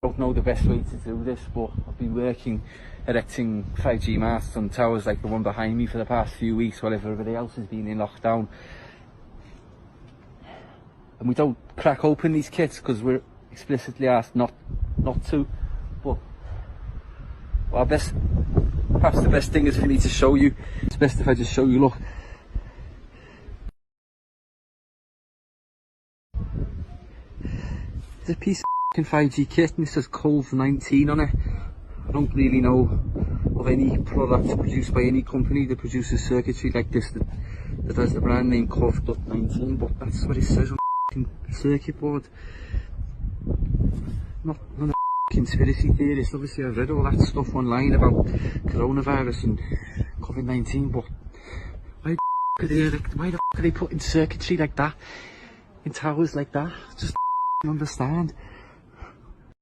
don't know the best way to do this, but I've been working erecting 5G masts on towers like the one behind me for the past few weeks while everybody else has been in lockdown. And we don't crack open these kits because we're explicitly asked not to. But perhaps the best thing is for me to show you. It's best if I just show you, look. There's a piece of 5G kit and it says Cove19 on it. I don't really know of any product produced by any company that produces circuitry like this that has the brand name Cove19, but that's what it says on the circuit board. Not a conspiracy theorist. Obviously I've read all that stuff online about coronavirus and COVID-19, but why the are they putting circuitry like that in towers like that? Just understand.